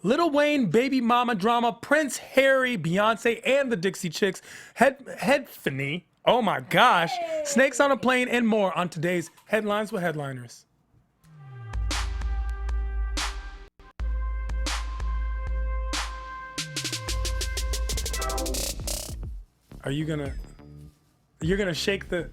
Lil Wayne, Baby Momma Drama, Prince Harry, Beyonce, and the Dixie Chicks, Headphanie, oh my gosh, Snakes on a Plane, and more on today's Headlines with Headliners. You're gonna shake the,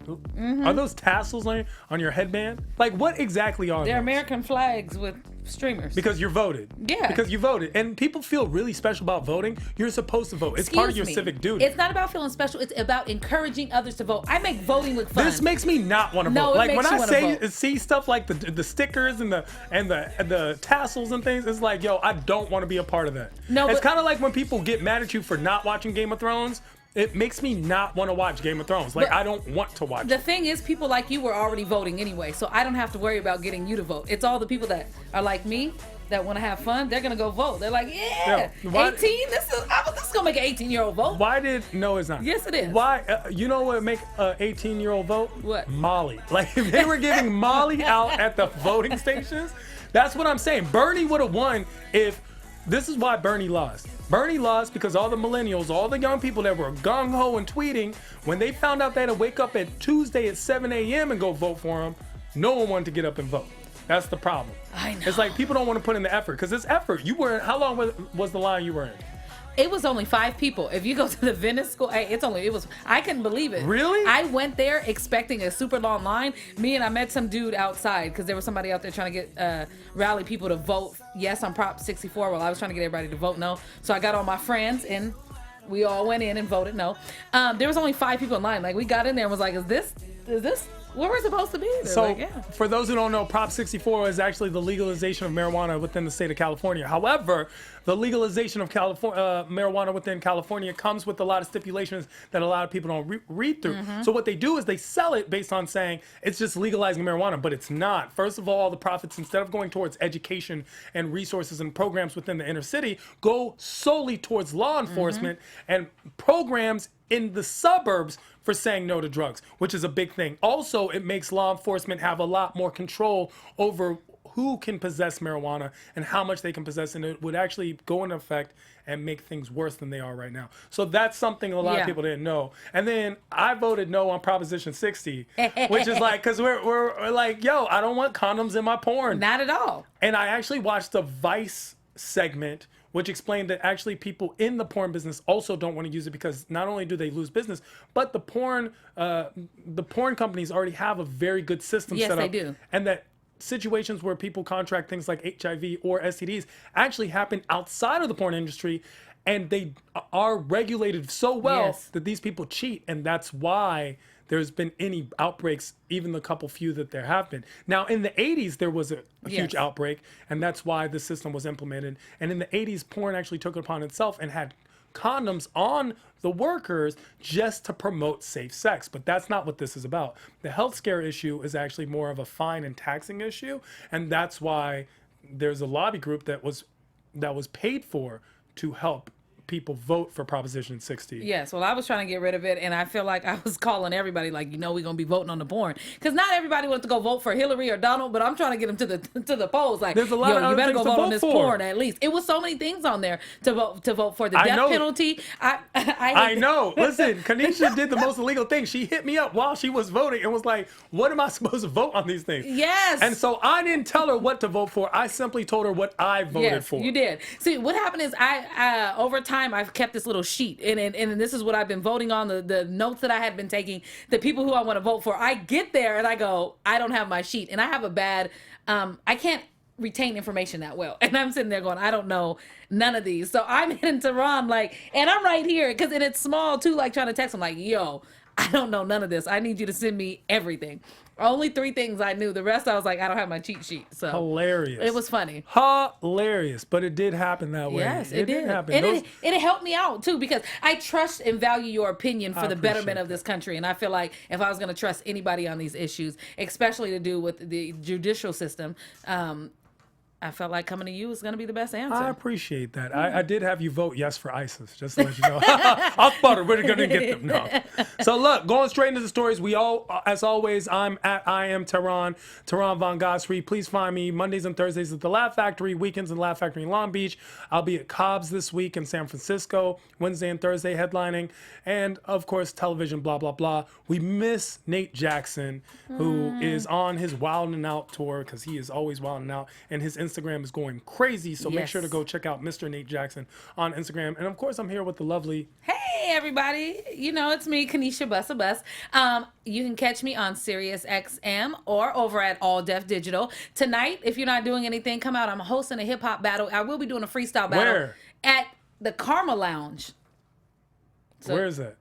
are those tassels on your headband? Like, what exactly are They're those? American flags with streamers. Because you're voted. Yeah. Because you voted. And people feel really special about voting. You're supposed to vote. It's part of your civic duty. It's not about feeling special. It's about encouraging others to vote. I make voting look fun. This makes me not want to vote. It Like, makes when you I wanna vote. see stuff like the stickers and the tassels and things, it's like, yo, I don't want to be a part of that. No, it's but- kind of like when people get mad at you for not watching Game of Thrones. It makes me not want to watch Game of Thrones. Like, But I don't want to watch The it. thing is, people like you were already voting anyway, so I don't have to worry about getting you to vote. It's all the people that are like me that want to have fun. They're gonna go vote. They're like, yeah, Yeah, why- 18. This is gonna make an 18-year-old vote. Why did, no, it's not. Yes, it is. Why, you know what would make an 18-year-old vote? What? Molly. Like, if they were giving Molly out at the voting stations, that's what I'm saying. Bernie would have won if, this is why Bernie lost. Bernie lost because all the millennials, all the young people that were gung-ho and tweeting, when they found out they had to wake up at Tuesday at 7 a.m. and go vote for him, no one wanted to get up and vote. That's the problem. I know. It's like people don't want to put in the effort because it's effort. You were, how long was the line you were in? It was only 5 people. If you go to the Venice school, I couldn't believe it. Really? I went there expecting a super long line. I met some dude outside because there was somebody out there trying to get rally people to vote yes on Prop 64 while I was trying to get everybody to vote no. So I got all my friends and we all went in and voted no. There was only 5 people in line. Like, we got in there and was like, is this where we're supposed to be? They're So, like, yeah. for those who don't know, Prop 64 is actually the legalization of marijuana within the state of California. However, the legalization of marijuana within California comes with a lot of stipulations that a lot of people don't read through. So what they do is they sell it based on saying it's just legalizing marijuana, but it's not. First of all, the profits, instead of going towards education and resources and programs within the inner city, go solely towards law enforcement and programs in the suburbs for saying no to drugs, which is a big thing. Also, it makes law enforcement have a lot more control over who can possess marijuana and how much they can possess, and it would actually go into effect and make things worse than they are right now. So that's something a lot of people didn't know. And then I voted no on Proposition 60, which is like, because we're like, yo, I don't want condoms in my porn. Not at all. And I actually watched a Vice segment which explained that actually people in the porn business also don't want to use it because not only do they lose business, but the porn companies already have a very good system set up. Yes, they do. And that situations where people contract things like HIV or STDs actually happen outside of the porn industry, and they are regulated so well that these people cheat, and that's why there's been any outbreaks, even the couple few that there have been. Now, in the 80s, there was a huge outbreak, and that's why the system was implemented. And in the 80s, porn actually took it upon itself and had condoms on the workers just to promote safe sex. But that's not what this is about. The health scare issue is actually more of a fine and taxing issue, and that's why there's a lobby group that was paid for to help people vote for Proposition 60. Yes, well, I was trying to get rid of it, and I feel like I was calling everybody, like, we're going to be voting on the porn. Because not everybody wants to go vote for Hillary or Donald, but I'm trying to get them to the polls. Like, there's a lot of you better go vote on this for. porn at least. It was so many things on there to vote for. The death penalty. I know. Listen, Kanisha did the most illegal thing. She hit me up while she was voting and was like, what am I supposed to vote on these things? Yes. And so I didn't tell her what to vote for. I simply told her what I voted for. You did. See, what happened is I over time, I've kept this little sheet, and this is what I've been voting on, the notes that I had been taking, the people who I want to vote for. I get there and I go, I don't have my sheet, and I have a bad, I can't retain information that well, and I'm sitting there going, I don't know none of these. So I'm hitting Tehran like, and I'm right here because it's small too, like trying to text him like, yo, I don't know none of this. I need you to send me everything. Only 3 things I knew. The rest I was like, I don't have my cheat sheet. So hilarious. It was funny. Hilarious. But it did happen that way. Yes, it did. Happen. It helped me out too, because I trust and value your opinion for the betterment of this country. And I feel like if I was going to trust anybody on these issues, especially to do with the judicial system, I felt like coming to you was going to be the best answer. I appreciate that. I did have you vote yes for ISIS, just to let you know. I'll butter. We're going to get them. No. So look, going straight into the stories. We all, as always, I am Tehran Von Ghasri. Please find me Mondays and Thursdays at the Laugh Factory, weekends in the Laugh Factory in Long Beach. I'll be at Cobb's this week in San Francisco, Wednesday and Thursday headlining. And of course, television, blah, blah, blah. We miss Nate Jackson, who is on his Wildin' Out tour, because he is always wilding out. And his Instagram is going crazy, so make sure to go check out Mr. Nate Jackson on Instagram. And of course, I'm here with the lovely... Hey, everybody. You know, it's me, Kanisha Bussa Bus. You can catch me on Sirius XM or over at All Def Digital. Tonight, if you're not doing anything, come out. I'm hosting a hip-hop battle. I will be doing a freestyle battle. Where? At the Karma Lounge. So, where is that?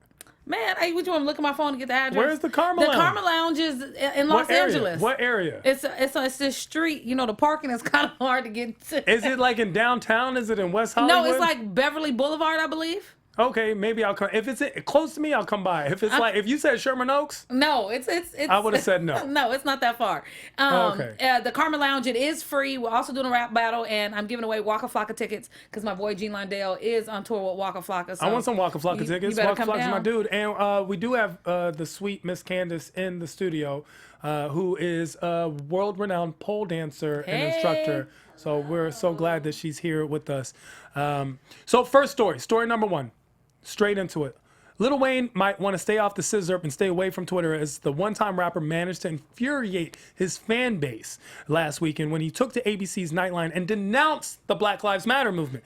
Man, would you want to look at my phone to get the address? Where's the Karma Lounge? The Karma Lounge is in Los Angeles. What area? It's this street. You know, the parking is kind of hard to get to. Is it like in downtown? Is it in West Hollywood? No, it's like Beverly Boulevard, I believe. Okay, maybe I'll come. If it's close to me, I'll come by. If it's if you said Sherman Oaks, no, it's. I would have said no. No, it's not that far. Okay. The Karma Lounge, it is free. We're also doing a rap battle, and I'm giving away Waka Flocka tickets because my boy Gene Lindale is on tour with Waka Flocka. So I want some Waka Flocka tickets. You Waka Flocka's my dude, and we do have the sweet Miss Candace in the studio, who is a world-renowned pole dancer and instructor. So we're so glad that she's here with us. So first story number one. Straight into it. Lil Wayne might want to stay off the scissor and stay away from Twitter, as the one-time rapper managed to infuriate his fan base last weekend when he took to ABC's Nightline and denounced the Black Lives Matter movement.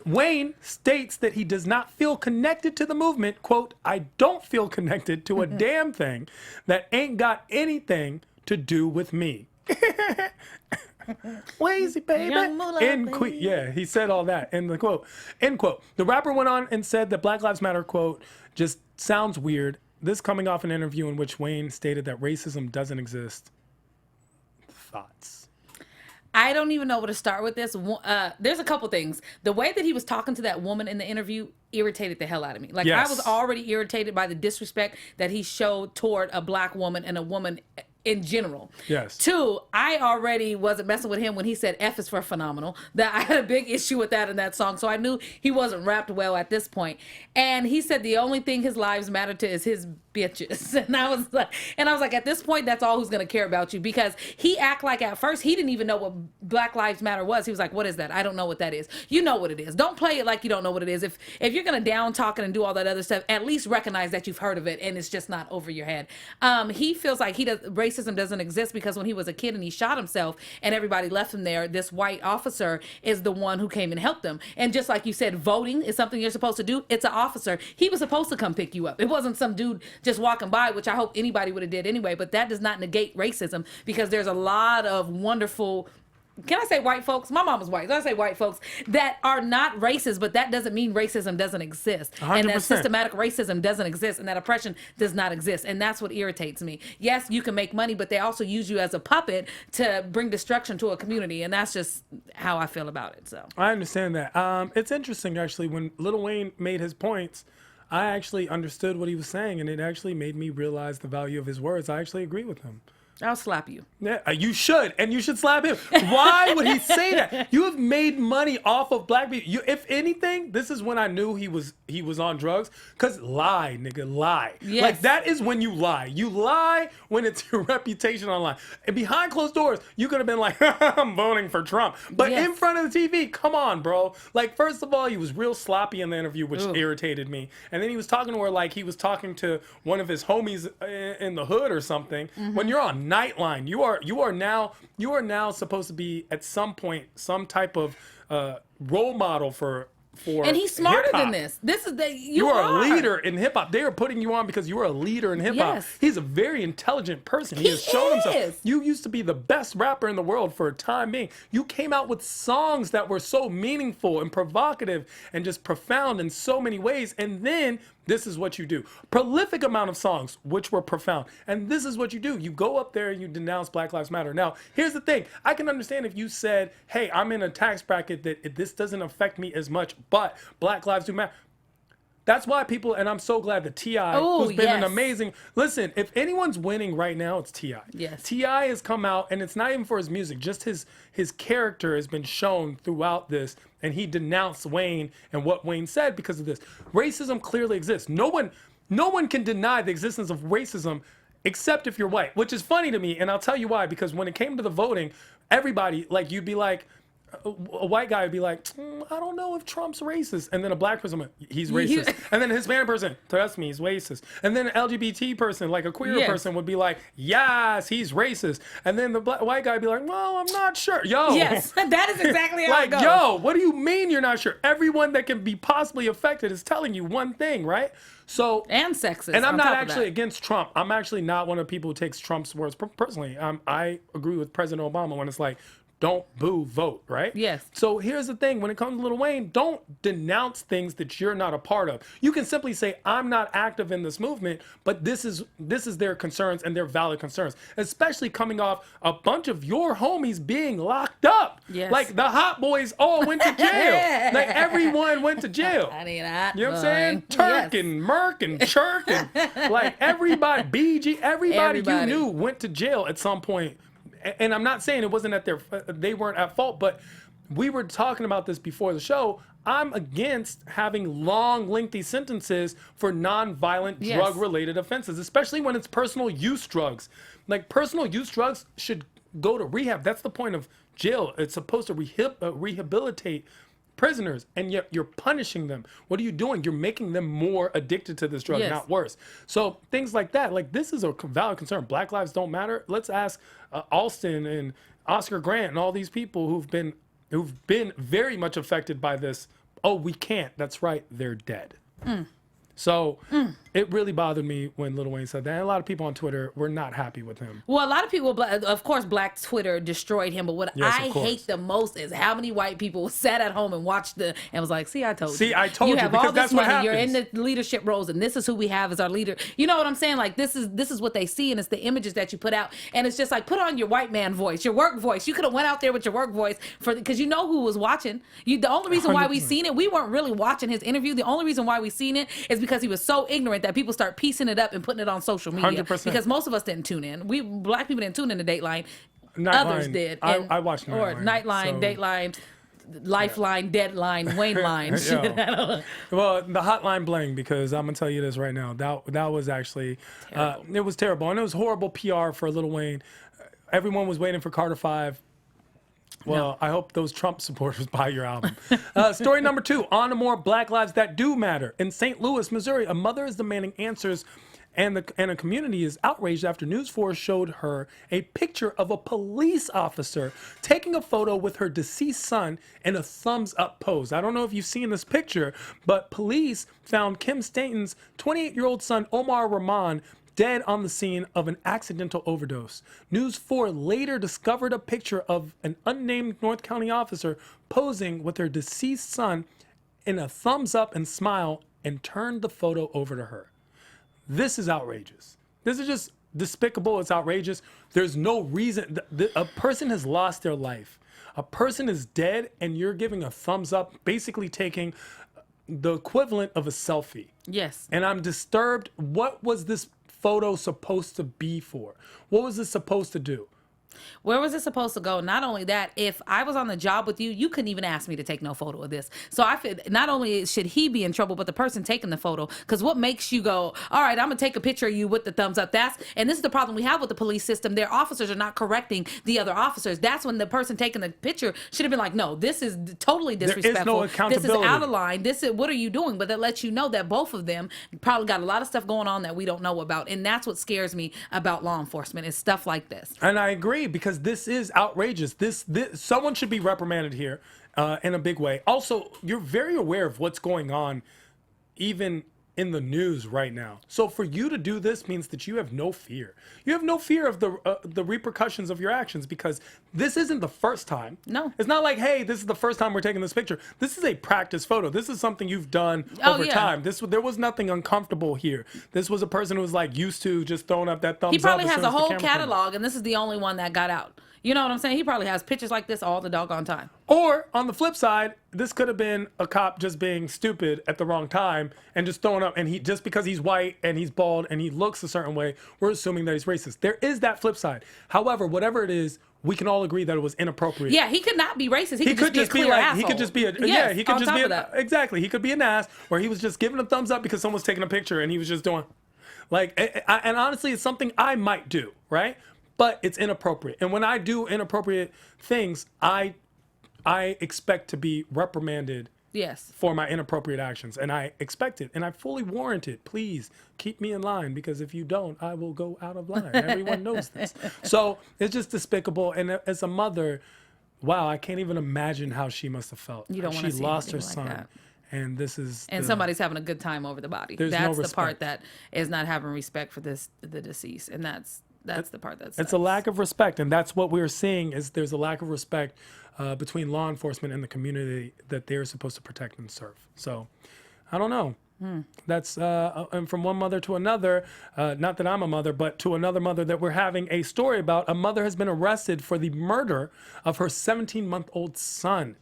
Wayne states that he does not feel connected to the movement. Quote, "I don't feel connected to a damn thing that ain't got anything to do with me." Wazy, baby. Yeah, he said all that in the quote. End quote. The rapper went on and said that Black Lives Matter, quote, just sounds weird. This coming off an interview in which Wayne stated that racism doesn't exist. Thoughts? I don't even know where to start with this. There's a couple things. The way that he was talking to that woman in the interview irritated the hell out of me. Like, yes. I was already irritated by the disrespect that he showed toward a black woman and a woman in general. Yes. Two, I already wasn't messing with him when he said F is for phenomenal. That I had a big issue with that in that song. So I knew he wasn't rapped well at this point. And he said the only thing his lives matter to is his bitches. And I was like, at this point, that's all who's gonna care about you, because he act like at first he didn't even know what Black Lives Matter was. He was like, what is that? I don't know what that is. You know what it is. Don't play it like you don't know what it is. If you're gonna down talk it and do all that other stuff, at least recognize that you've heard of it and it's just not over your head. He feels like racism doesn't exist because when he was a kid and he shot himself and everybody left him there, this white officer is the one who came and helped him. And just like you said, voting is something you're supposed to do. It's an officer. He was supposed to come pick you up. It wasn't some dude just walking by, which I hope anybody would have did anyway, but that does not negate racism, because there's a lot of wonderful, can I say white folks? My mom was white. So I say white folks that are not racist, but that doesn't mean racism doesn't exist. 100%. And that systematic racism doesn't exist, and that oppression does not exist. And that's what irritates me. Yes, you can make money, but they also use you as a puppet to bring destruction to a community. And that's just how I feel about it. So I understand that. It's interesting, actually, when Lil Wayne made his points, I actually understood what he was saying, and it actually made me realize the value of his words. I actually agree with him. I'll slap you. Yeah, you should, and you should slap him. Why would he say that? You have made money off of black people. If anything, this is when I knew he was on drugs. Cause lie, nigga, lie. Yes. Like, that is when you lie. You lie when it's your reputation online. And behind closed doors, you could have been like, I'm voting for Trump. But Yes. in front of the TV, come on, bro. Like, first of all, he was real sloppy in the interview, which irritated me. And then he was talking to her like he was talking to one of his homies in the hood or something. Mm-hmm. When you're on Nightline, you are now supposed to be at some point some type of role model for and he's smarter hip-hop. than this. This is the you are a leader in hip hop. They are putting you on because you are a leader in hip hop. Yes. He's a very intelligent person. He has shown himself. You used to be the best rapper in the world for a time being. You came out with songs that were so meaningful and provocative and just profound in so many ways. And then this is what you do. Prolific amount of songs, which were profound. And this is what you do. You go up there and you denounce Black Lives Matter. Now, here's the thing. I can understand if you said, hey, I'm in a tax bracket that this doesn't affect me as much, but Black lives do matter. That's why people, and I'm so glad that T.I., who's been an amazing, listen, if anyone's winning right now, it's T.I. Yes. T.I. has come out, and it's not even for his music, just his character has been shown throughout this, and he denounced Wayne and what Wayne said because of this. Racism clearly exists. No one can deny the existence of racism except if you're white, which is funny to me, and I'll tell you why, because when it came to the voting, everybody, like, you'd be like, a white guy would be like, I don't know if Trump's racist. And then a black person went, he's racist. And then a Hispanic person, trust me, he's racist. And then an LGBT person, like a queer person, would be like, yes, he's racist. And then the white guy would be like, well, I'm not sure. Yo. Yes, that is exactly how it goes. Yo, what do you mean you're not sure? Everyone that can be possibly affected is telling you one thing, right? So and sexist. And I'm not actually against Trump. I'm actually not one of the people who takes Trump's words personally. I agree with President Obama when it's like, don't boo, vote, right? Yes. So here's the thing. When it comes to Lil Wayne, don't denounce things that you're not a part of. You can simply say, I'm not active in this movement, but this is their concerns and their valid concerns, especially coming off a bunch of your homies being locked up. Yes. Like the Hot Boys all went to jail. Like everyone went to jail. I need that. You know what I'm saying? Turk and Merk and Chirk and like everybody, BG, everybody you knew went to jail at some point. And I'm not saying it wasn't they weren't at fault, but we were talking about this before the show. I'm against having long, lengthy sentences for non-violent drug-related offenses, especially when it's personal use drugs. Like personal use drugs should go to rehab. That's the point of jail. It's supposed to rehabilitate prisoners, and yet you're punishing them. What are you doing? You're making them more addicted to this drug, not worse. So things like that, like this is a valid concern. Black lives don't matter. Let's ask Alston and Oscar Grant and all these people who've been very much affected by this. Oh, we can't. That's right. They're dead. So it really bothered me when Lil Wayne said that. And a lot of people on Twitter were not happy with him. Well, a lot of people, of course, Black Twitter destroyed him. But what I hate the most is how many white people sat at home and watched and was like, see, I told you. See, I told you. You have because all this that's what money. happens. You're in the leadership roles, and this is who we have as our leader. You know what I'm saying? Like, this is what they see, and it's the images that you put out. And it's just like, put on your white man voice, your work voice. You could have went out there with your work voice because you know who was watching. The only reason why we seen it, we weren't really watching his interview. The only reason why we seen it is because he was so ignorant that people start piecing it up and putting it on social media. 100%. Because most of us didn't tune in. Black people didn't tune in to Dateline. Nightline. Others did. I watched Nightline. Or Nightline, Dateline, Lifeline, Deadline, Wayne Line. Well, the hotline bling, because I'm gonna tell you this right now. That was actually it was terrible, and it was horrible PR for Lil Wayne. Everyone was waiting for Carter 5. Well, I hope those Trump supporters buy your album. Story number 2, on to more Black lives that do matter. In St. Louis, Missouri, a mother is demanding answers, and a community is outraged after News 4 showed her a picture of a police officer taking a photo with her deceased son in a thumbs up pose. I don't know if you've seen this picture, but police found Kim Stanton's 28-year-old son, Omar Rahman, dead on the scene of an accidental overdose. News 4 later discovered a picture of an unnamed North County officer posing with her deceased son in a thumbs up and smile and turned the photo over to her. This is outrageous. This is just despicable. It's outrageous. There's no reason. A person has lost their life. A person is dead and you're giving a thumbs up, basically taking the equivalent of a selfie. Yes. And I'm disturbed. What was this photo supposed to be for? What was this supposed to do? Where was it supposed to go? Not only that, if I was on the job with you, you couldn't even ask me to take no photo of this. So I feel not only should he be in trouble, but the person taking the photo. Because what makes you go, all right, I'm going to take a picture of you with the thumbs up? And this is the problem we have with the police system. Their officers are not correcting the other officers. That's when the person taking the picture should have been like, no, this is totally disrespectful. There is no accountability. This is out of line. What are you doing? But that lets you know that both of them probably got a lot of stuff going on that we don't know about. And that's what scares me about law enforcement is stuff like this. And I agree, because this is outrageous. This someone should be reprimanded here in a big way. Also, you're very aware of what's going on even in the news right now. So for you to do this means that you have no fear. You have no fear of the repercussions of your actions, because this isn't the first time. No. It's not like, hey, this is the first time we're taking this picture. This is a practice photo. This is something you've done over time. There was nothing uncomfortable here. This was a person who was like used to just throwing up that thumbs up. He probably has a whole catalog, and this is the only one that got out. You know what I'm saying? He probably has pictures like this all the doggone time. Or on the flip side, this could have been a cop just being stupid at the wrong time and just throwing up. And he just because he's white and he's bald and he looks a certain way, we're assuming that he's racist. There is that flip side. However, whatever it is, we can all agree that it was inappropriate. Yeah, he could not be racist. He could just be a clear asshole. He could just be a yes, he could just be exactly. He could be an ass where he was just giving a thumbs up because someone's taking a picture and he was just doing and honestly, it's something I might do, right? But it's inappropriate. And when I do inappropriate things, I expect to be reprimanded Yes. for my inappropriate actions. And I expect it. And I fully warrant it. Please keep me in line because if you don't, I will go out of line. Everyone knows this. So it's just despicable. And as a mother, wow, I can't even imagine how she must have felt. You don't want to see She lost her anything son. like that. And this is And somebody's having a good time over the body. There's That's no the part respect. that is not having respect for the deceased. And that's the part that's It's a lack of respect, and that's what we're seeing is there's a lack of respect between law enforcement and the community that they're supposed to protect and serve. So, I don't know. That's and from one mother to another, not that I'm a mother, but to another mother that we're having a story about. A mother has been arrested for the murder of her 17-month-old son.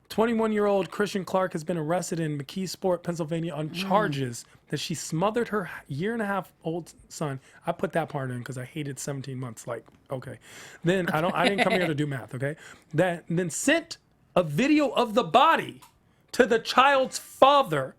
21-year-old Christian Clark has been arrested in McKeesport, Pennsylvania on charges that she smothered her year-and-a-half-old son. I put that part in because I hated 17 months. Like, okay. Then I didn't come here to do math, okay? Then sent a video of the body to the child's father.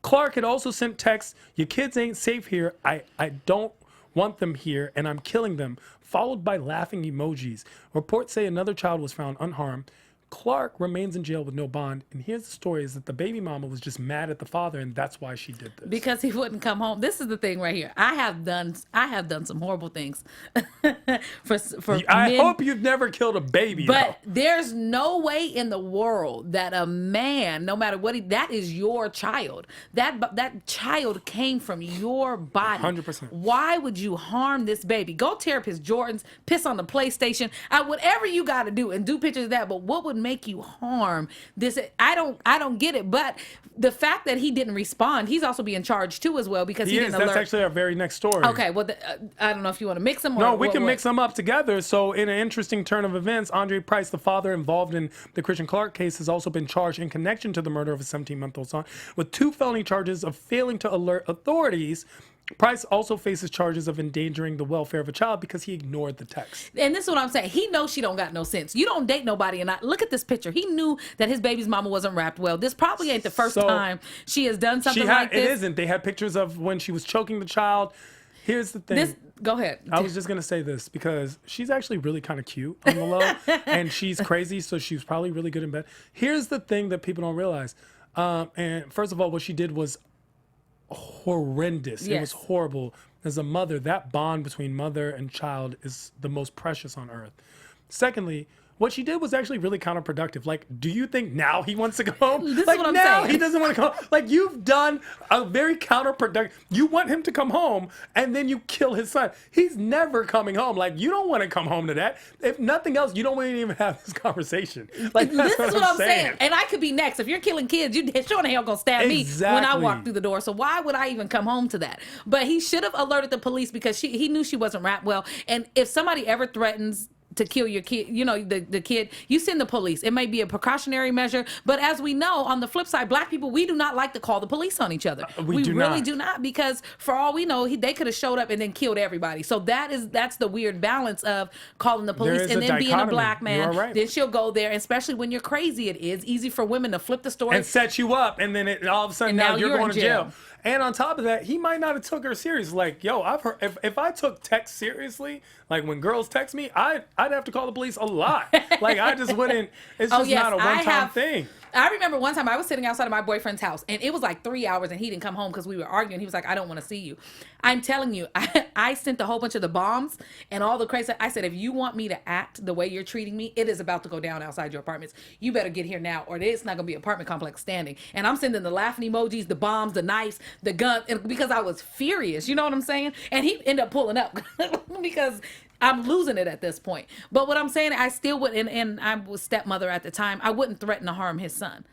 Clark had also sent texts, "Your kids ain't safe here. I don't want them here, and I'm killing them," followed by laughing emojis. Reports say another child was found unharmed. Clark remains in jail with no bond. And here's the story is that the baby mama was just mad at the father, and that's why she did this. Because he wouldn't come home. This is the thing right here. I have done some horrible things for I men. hope you've never killed a baby. But there's no way in the world that a man, no matter what, that is your child. That child came from your body. 100%. Why would you harm this baby? Go tear up his Jordans, piss on the PlayStation, whatever you got to do, and do pictures of that. But what would make you harm this? I don't get it. But the fact that he didn't respond, he's also being charged too as well because he didn't alert. That's actually our very next story. Okay, well, I don't know if you want to mix them. No, we can mix them up together. So in an interesting turn of events, Andre Price, the father involved in the Christian Clark case, has also been charged in connection to the murder of a 17-month-old son with 2 felony charges of failing to alert authorities. Price also faces charges of endangering the welfare of a child because he ignored the text. And this is what I'm saying. He knows she don't got no sense. You don't date nobody and look at this picture. He knew that his baby's mama wasn't wrapped well. This probably ain't the first time she has done something like this. It isn't. They had pictures of when she was choking the child. Here's the thing. Go ahead. I was just going to say this because she's actually really kind of cute on the low and she's crazy. So she was probably really good in bed. Here's the thing that people don't realize. And first of all, what she did was horrendous. Yes. It was horrible. As a mother, that bond between mother and child is the most precious on earth. Secondly, what she did was actually really counterproductive. Like, do you think now he wants to go home? This is like, what I'm now saying. he doesn't want to go home. Like, you've done a very counterproductive. You want him to come home, and then you kill his son. He's never coming home. Like, you don't want to come home to that. If nothing else, you don't want to even have this conversation. Like, that's this is what I'm saying. And I could be next. If you're killing kids, you sure the hell gonna stab me when I walk through the door. So why would I even come home to that? But he should have alerted the police because he knew she wasn't wrapped well. And if somebody ever threatens to kill your kid, the kid, you send the police. It may be a precautionary measure, but as we know, on the flip side, black people, we do not like to call the police on each other. We really do not, because for all we know, they could have showed up and then killed everybody. So that's the weird balance of calling the police and then being a black man. Right. Then she'll go there, and especially when you're crazy, it is easy for women to flip the story and set you up, and then all of a sudden now you're going to jail. And on top of that, he might not have took her serious. Like, yo, I've heard if I took text seriously, like when girls text me, I'd have to call the police a lot. Like, I just wouldn't. It's just not a one-time thing. I remember one time I was sitting outside of my boyfriend's house, and it was like 3 hours, and he didn't come home because we were arguing. He was like, "I don't want to see you." I'm telling you, I sent a whole bunch of the bombs and all the crazy. I said, if you want me to act the way you're treating me, it is about to go down outside your apartments. You better get here now, or it's not gonna be an apartment complex standing. And I'm sending the laughing emojis, the bombs, the knives, the gun, because I was furious. You know what I'm saying? And he ended up pulling up because I'm losing it at this point. But what I'm saying, I still would, and I was stepmother at the time, I wouldn't threaten to harm his son.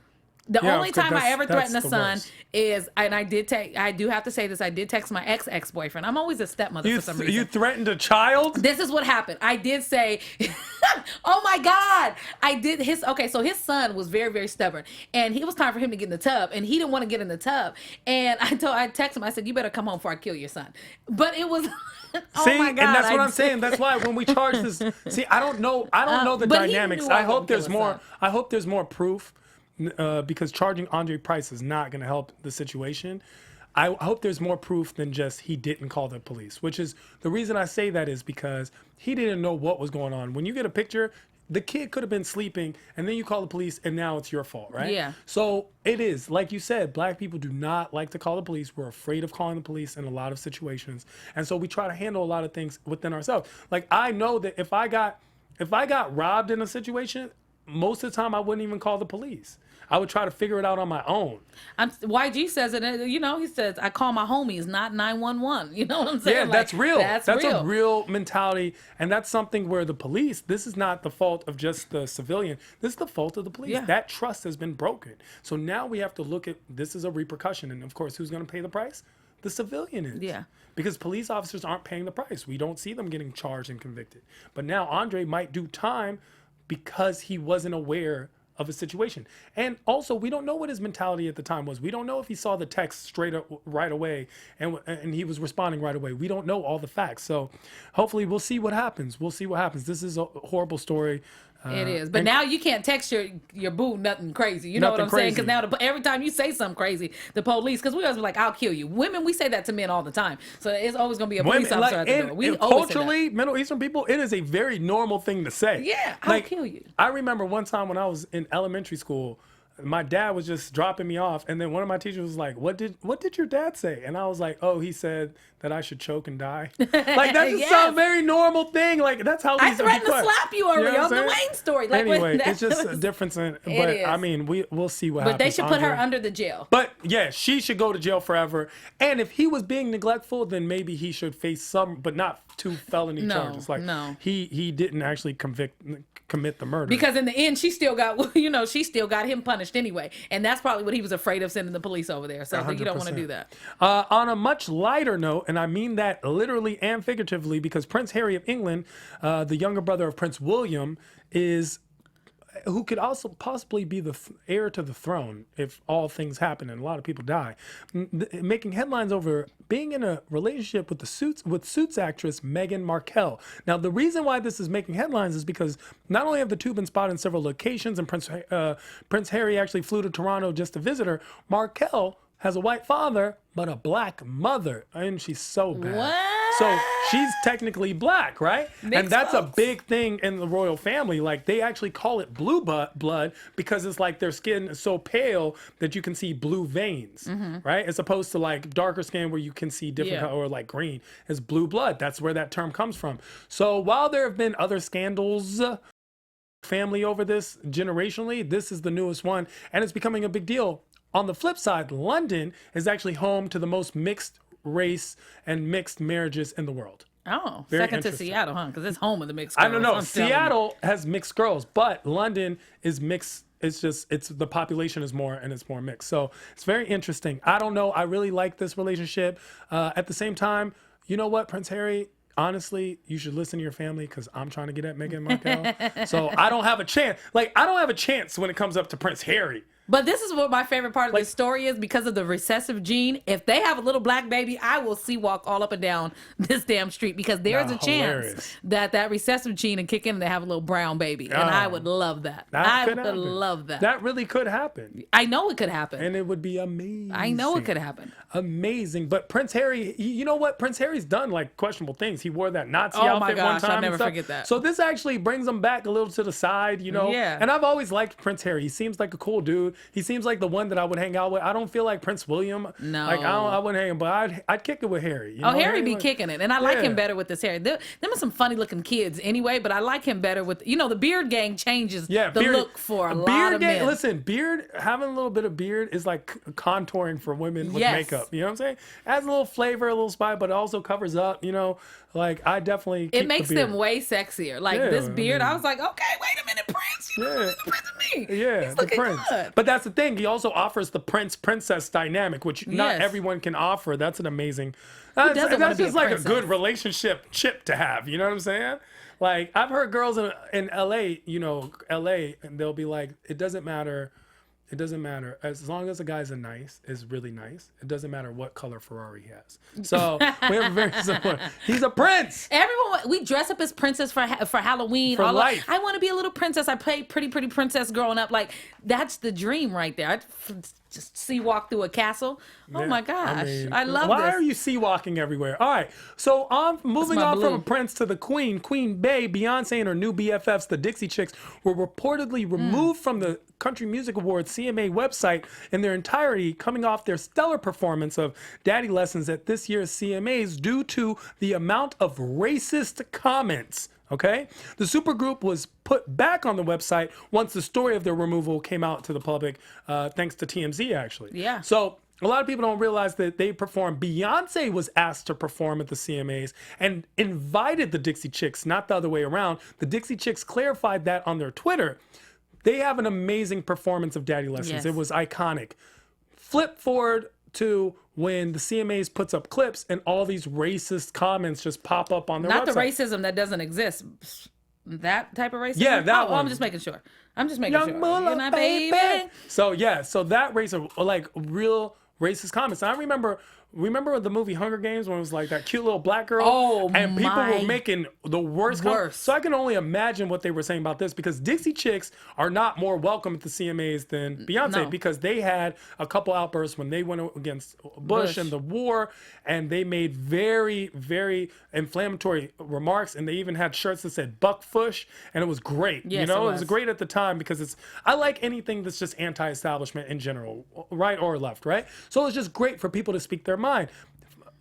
The Yeah, only 'cause time I ever that's threatened a the son worst. is, and I do have to say this, I did text my ex-boyfriend. I'm always a stepmother for some reason. You threatened a child? This is what happened. I did say, oh my God. So his son was very, very stubborn. And it was time for him to get in the tub. And he didn't want to get in the tub. And I texted him, I said, you better come home before I kill your son. But it was, oh See, my God. and that's what I'm saying. That's why when we charge this, see, I don't know the but he dynamics. knew I I hope wouldn't kill there's his more. son. I hope there's more proof, because charging Andre Price is not going to help the situation. I hope there's more proof than just he didn't call the police, which is the reason I say that is because he didn't know what was going on. When you get a picture, the kid could have been sleeping and then you call the police and now it's your fault, right? Yeah. So it is, like you said, black people do not like to call the police. We're afraid of calling the police in a lot of situations. And so we try to handle a lot of things within ourselves. Like I know that if I got robbed in a situation, most of the time I wouldn't even call the police. I would try to figure it out on my own. YG says it, he says, I call my homies, not 911. You know what I'm saying? Yeah, that's real. That's real. a real mentality. And that's something where the police, this is not the fault of just the civilian. This is the fault of the police. Yeah. That trust has been broken. So now we have to look at, this is a repercussion. And of course, who's going to pay the price? The civilian is. Yeah. Because police officers aren't paying the price. We don't see them getting charged and convicted. But now Andre might do time because he wasn't aware of a situation. And also, we don't know what his mentality at the time was. We don't know if he saw the text straight up right away and he was responding right away. We don't know all the facts. So hopefully we'll see what happens. We'll see what happens. This is a horrible story. It is. But now you can't text your boo nothing crazy. You know what I'm saying? Because now every time you say something crazy, the police, because we always be like, I'll kill you. Women, we say that to men all the time. So it's always going to be a police officer at the door. We always culturally, Middle Eastern people, it is a very normal thing to say. Yeah, I'll kill you. I remember one time when I was in elementary school, my dad was just dropping me off, and then one of my teachers was like, "What did your dad say?" And I was like, "Oh, he said that I should choke and die." Like that's just Yes. a very normal thing. Like that's how I threatened to slap you earlier on the saying? Wayne story. Like, Anyway, it's just a difference in. But is. I mean, we'll see what But happens. they should put her Andre. under the jail. But yeah, she should go to jail forever. And if he was being neglectful, then maybe he should face some, but not 2 felony charges. Like no. he didn't actually commit the murder. Because in the end, she still got him punished anyway. And that's probably what he was afraid of, sending the police over there. So you don't want to do that. On a much lighter note, and I mean that literally and figuratively, because Prince Harry of England, the younger brother of Prince William, who could also possibly be the heir to the throne if all things happen and a lot of people die, making headlines over being in a relationship with Suits actress Meghan Markle. Now, the reason why this is making headlines is because not only have the two been spotted in several locations, and Prince Harry actually flew to Toronto just to visit her, Markle has a white father but a black mother, and she's so bad. What? So she's technically black, right? And that's folks. a big thing in the royal family. Like they actually call it blue blood because it's like their skin is so pale that you can see blue veins, right? As opposed to like darker skin where you can see different color, or like green. It's blue blood. That's where that term comes from. So while there have been other scandals family over this generationally, this is the newest one, and it's becoming a big deal. On the flip side, London is actually home to the most mixed race and mixed marriages in the world. Oh, Very second to interesting. Seattle, huh? Because it's home of the mixed girls. I don't know. I'm telling you. Seattle has mixed girls, but London is mixed. It's the population is more and it's more mixed. So it's very interesting. I don't know. I really like this relationship. At the same time, you know what, Prince Harry? Honestly, you should listen to your family because I'm trying to get at Meghan Markle. So I don't have a chance. Like, I don't have a chance when it comes up to Prince Harry. But this is what my favorite part of this story is, because of the recessive gene. If they have a little black baby, I will see walk all up and down this damn street, because there's a chance that recessive gene will kick in and they have a little brown baby. And I would love that. I would love that. That really could happen. I know it could happen. And it would be amazing. I know it could happen. Amazing. But Prince Harry, you know what? Prince Harry's done like questionable things. He wore that Nazi Oh outfit my gosh, one time. I'll never and stuff. forget that. So this actually brings him back a little to the side, you know? Yeah. And I've always liked Prince Harry. He seems like a cool dude. He seems like the one that I would hang out with. I don't feel like Prince William. No. Like I wouldn't hang, but I'd kick it with Harry. You know? Harry be like, kicking it. And I like him Yeah. better with this hair. Them are some funny looking kids anyway, but I like him better with, the beard gang changes the look for a lot of men. Listen, having a little bit of beard is like contouring for women with makeup. You know what I'm saying? It adds a little flavor, a little spice, but it also covers up, like I definitely keep It makes the beard. them way sexier. Like this beard, I was like, okay, wait a minute, Prince. Yeah. Me. Yeah, He's the looking prince. good. But that's the thing. He also offers the prince-princess dynamic, which not Yes. everyone can offer. That's an amazing. doesn't wanna That's be just a like a princess? good relationship chip to have. You know what I'm saying? Like I've heard girls in LA, LA, and they'll be like, it doesn't matter. It doesn't matter as long as the guy's is really nice. It doesn't matter what color Ferrari he has. So we have a very similar. He's a prince. Everyone, we dress up as princess for Halloween. For life. I want to be a little princess. I played pretty princess growing up. Like that's the dream right there. I just see walk through a castle. Oh Yeah, my gosh, I love this. Why are you sea walking everywhere? All right, so moving on from blue. a prince to the queen. Queen Bey, Beyonce, and her new BFFs, the Dixie Chicks, were reportedly removed from the Country Music Awards CMA website in their entirety, coming off their stellar performance of Daddy Lessons at this year's CMAs due to the amount of racist comments. Okay, the supergroup was put back on the website once the story of their removal came out to the public, thanks to TMZ, actually. Yeah. So a lot of people don't realize that they performed. Beyonce was asked to perform at the CMAs and invited the Dixie Chicks, not the other way around. The Dixie Chicks clarified that on their Twitter. They have an amazing performance of Daddy Lessons. Yes. It was iconic. Flip forward to when the CMAs puts up clips and all these racist comments just pop up on their Not website. the racism that doesn't exist. That type of racism? Yeah, that Oh, one. I'm just making sure. Young Mulla, You know, baby. So yeah, so that racism, like real racist comments. And I remember the movie Hunger Games when it was like that cute little black girl. Oh, and people my were making the worst comments. So I can only imagine what they were saying about this because Dixie Chicks are not more welcome at the CMAs than Beyonce No. because they had a couple outbursts when they went against Bush and the war, and they made very, very inflammatory remarks, and they even had shirts that said "Buck Fush," and it was great. Yes, it it was was. great at the time because I like anything that's just anti-establishment in general, right or left, right? So it's just great for people to speak their mind.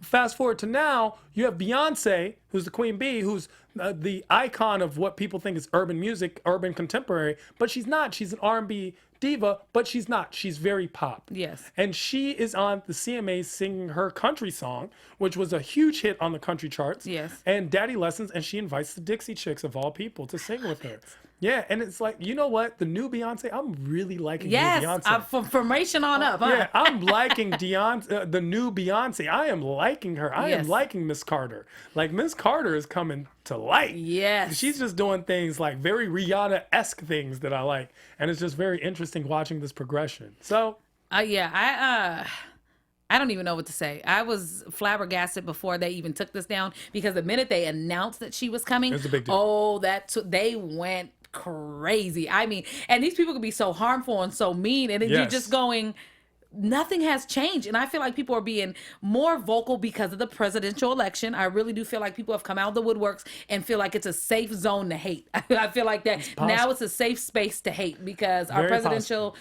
Fast forward to now, you have Beyonce, who's the queen bee, who's the icon of what people think is urban music, urban contemporary, but she's not. She's an R&B diva, but she's not. She's very pop. Yes. And she is on the CMAs singing her country song, which was a huge hit on the country charts. Yes. And Daddy Lessons, and she invites the Dixie Chicks of all people to sing with her. Yeah, and it's like, you know what? The new Beyonce, I'm really liking new Beyonce. Yes, from formation on up. Huh? Yeah, I'm liking the new Beyonce. I am liking her. I am Yes. liking Miss Carter. Like Miss Carter is coming to light. Yes. She's just doing things like very Rihanna-esque things that I like, and it's just very interesting watching this progression. So I don't even know what to say. I was flabbergasted before they even took this down because the minute they announced that she was coming, It was a big deal. They went crazy. I mean, and these people could be so harmful and so mean, and then you're Yes. just going, nothing has changed. And I feel like people are being more vocal because of the presidential election. I really do feel like people have come out of the woodworks and feel like it's a safe zone to hate. I feel like that now it's a safe space to hate because our Very presidential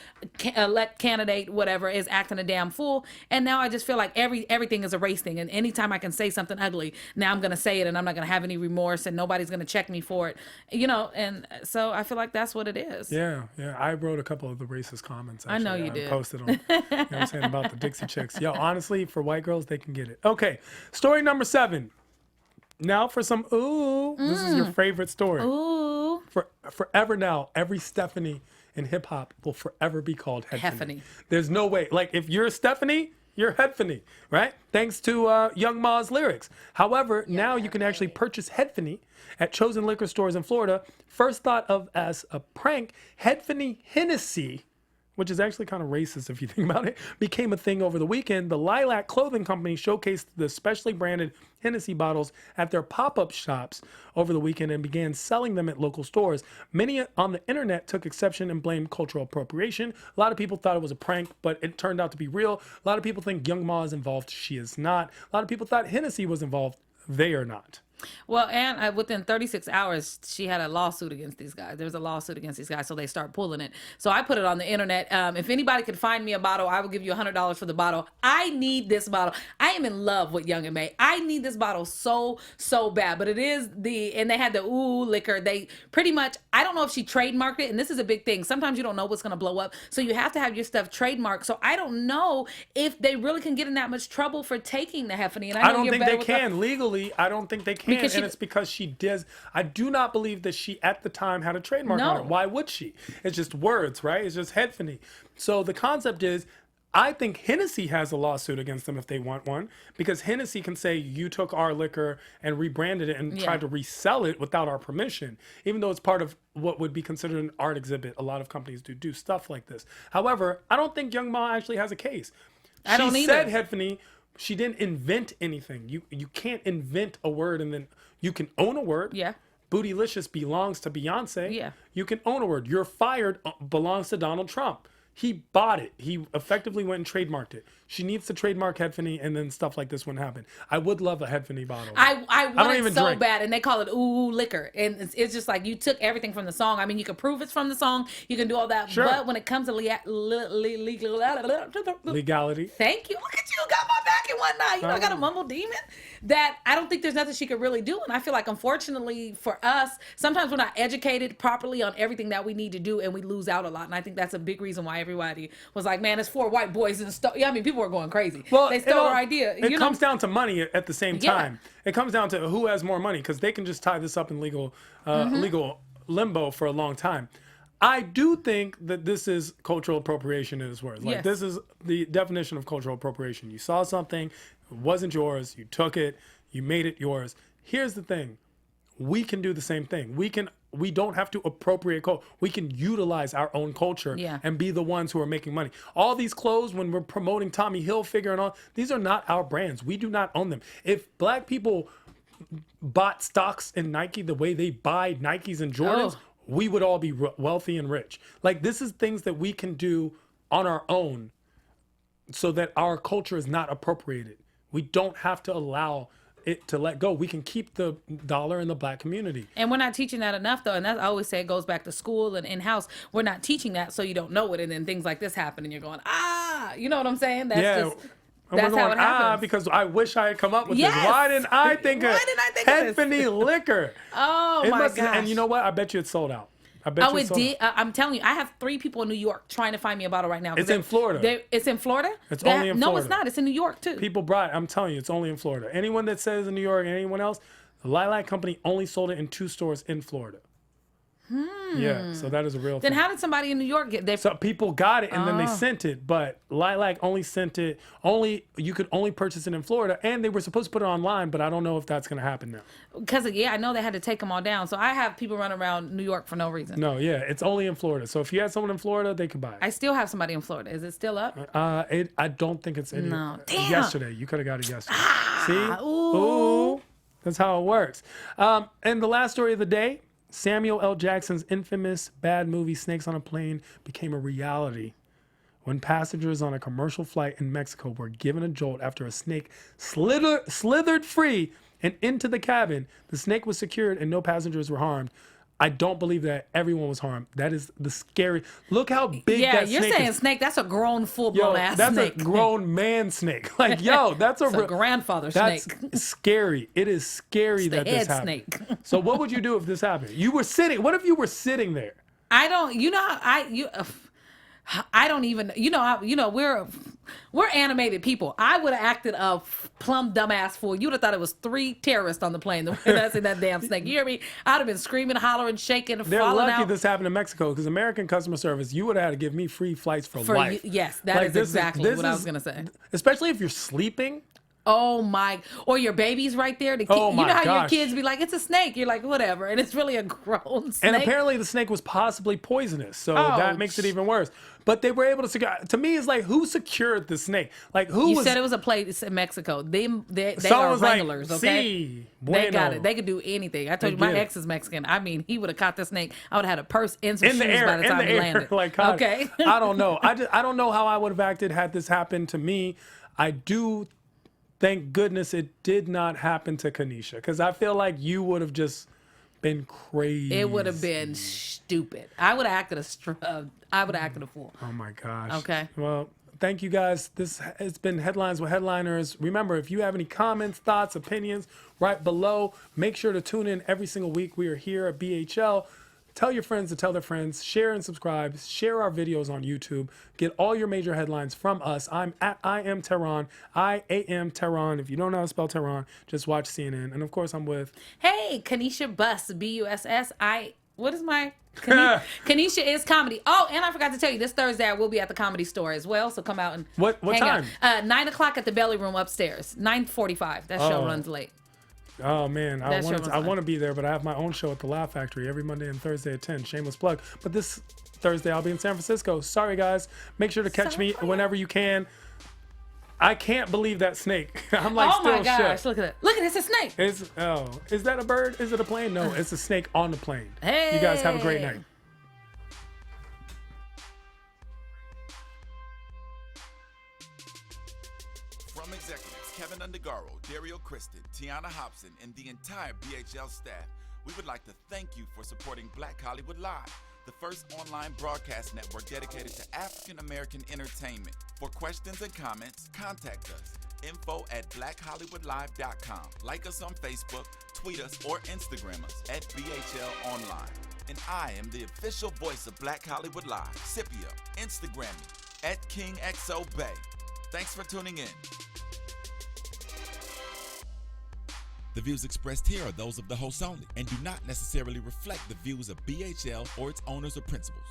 elect candidate, whatever, is acting a damn fool. And now I just feel like everything is a race thing. And anytime I can say something ugly, now I'm going to say it and I'm not going to have any remorse and nobody's going to check me for it. And so I feel like that's what it is. yeah. I wrote a couple of the racist comments. Actually. know you did. Posted them. You know what I'm saying about the Dixie Chicks. Yo, honestly, for white girls, they can get it. Okay, story number 7. Now for some This is your favorite story. Ooh. Forever now, every Stephanie in hip hop will forever be called Headphanie. Headphanie. There's no way. Like if you're Stephanie, you're Headphanie, right? Thanks to Young Ma's lyrics. However, now you can actually purchase Headphanie at chosen liquor stores in Florida. First thought of as a prank, Headphanie Hennessy, which is actually kind of racist if you think about it, became a thing over the weekend. The Lilac Clothing Company showcased the specially branded Hennessy bottles at their pop-up shops over the weekend and began selling them at local stores. Many on the internet took exception and blamed cultural appropriation. A lot of people thought it was a prank, but it turned out to be real. A lot of people think Young Ma is involved. She is not. A lot of people thought Hennessy was involved. They are not. Well, and within 36 hours, she had a lawsuit against these guys. There was a lawsuit against these guys, so they start pulling it. So I put it on the internet. If anybody could find me a bottle, I will give you $100 for the bottle. I need this bottle. I am in love with Young and May. I need this bottle so bad. But it is and they had the liquor. They pretty much, I don't know if she trademarked it, and this is a big thing. Sometimes you don't know what's going to blow up, so you have to have your stuff trademarked. So I don't know if they really can get in that much trouble for taking the Headphanie. And I don't you're think better they with can. Legally, I don't think they can. can, Because and it's because she does. I do not believe that she at the time had a trademark on No. it. Why would she? It's just words, right? It's just Headphanie. So the concept is, I think Hennessy has a lawsuit against them if they want one, because Hennessy can say you took our liquor and rebranded it and tried to resell it without our permission, even though it's part of what would be considered an art exhibit. A lot of companies do stuff like this. However, I don't think Young Ma actually has a case. I don't She either. said Headphanie. She didn't invent anything. You can't invent a word and then you can own a word. Yeah. Bootylicious belongs to Beyonce. Yeah. You can own a word. You're fired belongs to Donald Trump. He bought it. He effectively went and trademarked it. She needs to trademark Headphanie, and then stuff like this wouldn't happen. I would love a Headphanie bottle. I want don't it even so drink. bad, and they call it ooh liquor, and it's just like you took everything from the song. I mean, you can prove it's from the song, you can do all that, Sure. but when it comes to Legality. thank you. Look at you, got my back in one night. You know, I got a mumble demon. That I don't think there's nothing she could really do, and I feel like unfortunately for us, sometimes we're not educated properly on everything that we need to do, and we lose out a lot. And I think that's a big reason why everybody was like, "Man, it's 4 white boys and stuff." Yeah, I mean, people were going crazy. Well, They stole our idea. It comes down to money at the same Yeah. time. It comes down to who has more money, because they can just tie this up in legal limbo for a long time. I do think that this is cultural appropriation in its words. Like, Yes. this is the definition of cultural appropriation. You saw something, it wasn't yours, you took it, you made it yours. Here's the thing. We can do the same thing. We don't have to appropriate culture. We can utilize our own culture Yeah. and be the ones who are making money. All these clothes, when we're promoting Tommy Hilfiger and all, these are not our brands. We do not own them. If black people bought stocks in Nike the way they buy Nikes and Jordans, we would all be wealthy and rich. Like, this is things that we can do on our own so that our culture is not appropriated. We don't have to allow it to let go. We can keep the dollar in the black community. And we're not teaching that enough, though. And that's, I always say, it goes back to school and in-house. We're not teaching that, so you don't know it. And then things like this happen, and you're going, you know what I'm saying? That's just, And that's we're how going, it happens. because I wish I had come up with Yes! this. Why didn't I think of this? Headphanie liquor? Oh, my gosh. And you know what? I bet you it's sold out. I bet you Oh, it's it sold did. I'm telling you, I have 3 people in New York trying to find me a bottle right now. It's in Florida. It's in Florida? It's only in No, Florida. it's not. It's in New York, too. People brought it. I'm telling you, it's only in Florida. Anyone that says in New York, anyone else, the Lilac Company only sold it in 2 stores in Florida. Yeah, so that is a real Then thing. how did somebody in New York get there? So people got it and then they sent it, but Lilac only sent it. You could only purchase it in Florida, and they were supposed to put it online, but I don't know if that's going to happen now. Because, I know they had to take them all down. So I have people running around New York for no reason. No, yeah, it's only in Florida. So if you had someone in Florida, they could buy it. I still have somebody in Florida. Is it still up? I don't think it's any. No. Damn. Yesterday, you could have got it yesterday. See? Ooh. That's how it works. And the last story of the day: Samuel L. Jackson's infamous bad movie Snakes on a Plane became a reality when passengers on a commercial flight in Mexico were given a jolt after a snake slithered free and into the cabin. The snake was secured and no passengers were harmed. I don't believe that everyone was harmed. That is the scary. Look how big that snake is. Yeah, you're saying snake. That's a grown, full-blown ass that's snake. a grown man snake. Like, that's It's a grandfather that's snake. scary. It is scary that this head happened. snake. So what would you do if this happened? You were sitting. What if you were sitting there? I don't. You know, I don't even. We're animated people. I would have acted a plumb dumbass fool. You would have thought it was 3 terrorists on the plane. The way that's in that damn snake. You hear me? I'd have been screaming, hollering, shaking, They're falling lucky out. this happened in Mexico, because American customer service, you would have had to give me free flights for life. Yes, that Like, is this exactly what I this was gonna say. Especially if you're sleeping. Oh my! Or your baby's right there. The kid, Oh, you my know how gosh. your kids be like, "It's a snake." You're like, "Whatever," and it's really a grown snake. And apparently the snake was possibly poisonous, so Oh, that makes it even worse. But they were able to secure. To me, it's like, who secured the snake? Like, who You was? said it was a place in Mexico. They Someone are was like, wranglers, okay? "Sí, They got bueno." it. They could do anything. I told you, my did it. ex is Mexican. I mean, he would have caught the snake. I would have had a purse and some in the shoes air, by the in time the he air, landed. like, God, Okay. I don't know. I don't know how I would have acted had this happened to me. I do. Thank goodness it did not happen to Kanisha, because I feel like you would have just been crazy. It would have been stupid. I would have acted a fool. Oh my gosh. Okay. Well, thank you guys. This has been Headlines with Headliners. Remember, if you have any comments, thoughts, opinions, right below, make sure to tune in every single week. We are here at BHL Tell your friends to tell their friends. Share and subscribe. Share our videos on YouTube. Get all your major headlines from us. I'm at I am Tehran. I-A-M Tehran. If you don't know how to spell Tehran, just watch CNN. And of course, I'm with... Hey, Kanisha Buss, B-U-S-S. What is my... Kanisha is comedy. Oh, and I forgot to tell you, this Thursday I will be at the Comedy Store as well, so come out and What hang time? Out. 9 o'clock at the Belly Room upstairs. 9:45. That show runs late. Oh man, I That want to be there, but I have my own show at the Laugh Factory every Monday and Thursday at 10. Shameless plug. But this Thursday I'll be in San Francisco. Sorry guys. Make sure to catch me whenever you can. I can't believe that snake. I'm like, oh still my gosh, shook. look at it. Look at it, it's a snake. Is that a bird? Is it a plane? No, it's a snake on the plane. Hey. You guys have a great night. From executives Keven Undergaro, Dario Kristen, Tiana Hobson, and the entire BHL staff, we would like to thank you for supporting Black Hollywood Live, the first online broadcast network dedicated to African American entertainment. For questions and comments, contact us. info@blackhollywoodlive.com. Like us on Facebook, tweet us, or Instagram us at BHL Online. And I am the official voice of Black Hollywood Live, Scipio. Instagram me at KingXOBay. Thanks for tuning in. The views expressed here are those of the host only and do not necessarily reflect the views of BHL or its owners or principals.